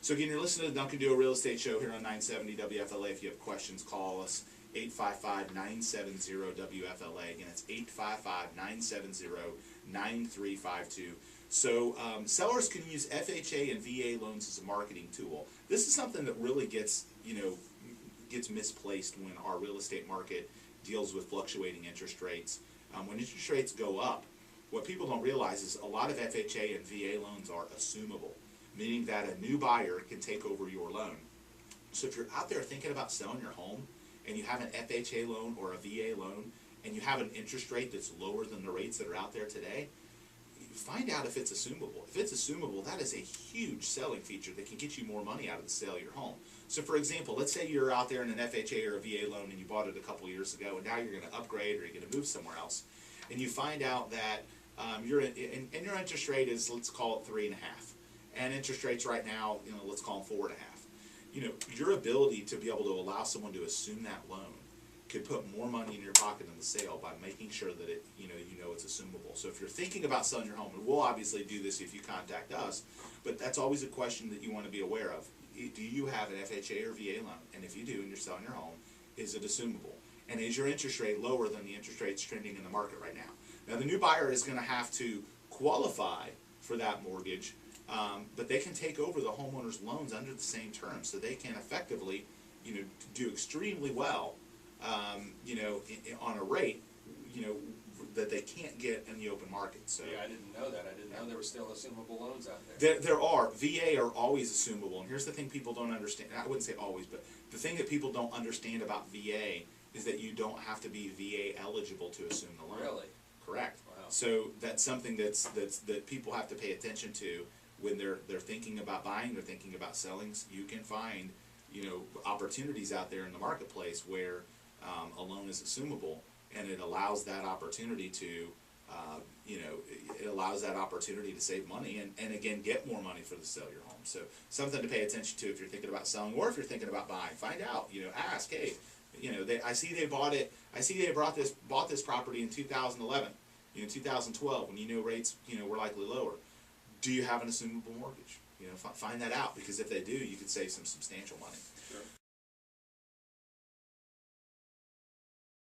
So again, you're listening to the Duncan Duo Real Estate Show here on 970 WFLA. If you have questions, call us 855-970-WFLA. Again, it's 855-970-9352. So sellers can use FHA and VA loans as a marketing tool. This is something that really gets misplaced when our real estate market deals with fluctuating interest rates. When interest rates go up, what people don't realize is a lot of FHA and VA loans are assumable, meaning that a new buyer can take over your loan. So if you're out there thinking about selling your home and you have an FHA loan or a VA loan and you have an interest rate that's lower than the rates that are out there today, find out if it's assumable. If it's assumable, that is a huge selling feature that can get you more money out of the sale of your home. So for example, let's say you're out there in an FHA or a VA loan and you bought it a couple years ago and now you're going to upgrade or you're going to move somewhere else, and you find out that your interest rate is, let's call it 3.5, and interest rates right now, let's call them 4.5. Your ability to be able to allow someone to assume that loan could put more money in your pocket in the sale by making sure that it, it's assumable. So if you're thinking about selling your home, and we'll obviously do this if you contact us, but that's always a question that you want to be aware of. Do you have an FHA or VA loan? And if you do, and you're selling your home, is it assumable? And is your interest rate lower than the interest rates trending in the market right now? Now, the new buyer is going to have to qualify for that mortgage, but they can take over the homeowner's loans under the same terms, so they can effectively, do extremely well, on a rate, that they can't get in the open market. So yeah, I didn't know that. I didn't know there were still assumable loans out there. There are. VA are always assumable, and here's the thing people don't understand. I wouldn't say always, but the thing that people don't understand about VA is that you don't have to be VA eligible to assume the loan. Really? Correct. Wow. So that's something that people have to pay attention to when they're thinking about buying, they're thinking about selling. You can find opportunities out there in the marketplace where a loan is assumable, and it allows that opportunity to save money and again get more money for the sale of your home. So something to pay attention to if you're thinking about selling or if you're thinking about buying. Find out. Ask. Hey, I see they bought this property in 2011, 2012 when rates were likely lower. Do you have an assumable mortgage? Find that out, because if they do, you could save some substantial money. Sure.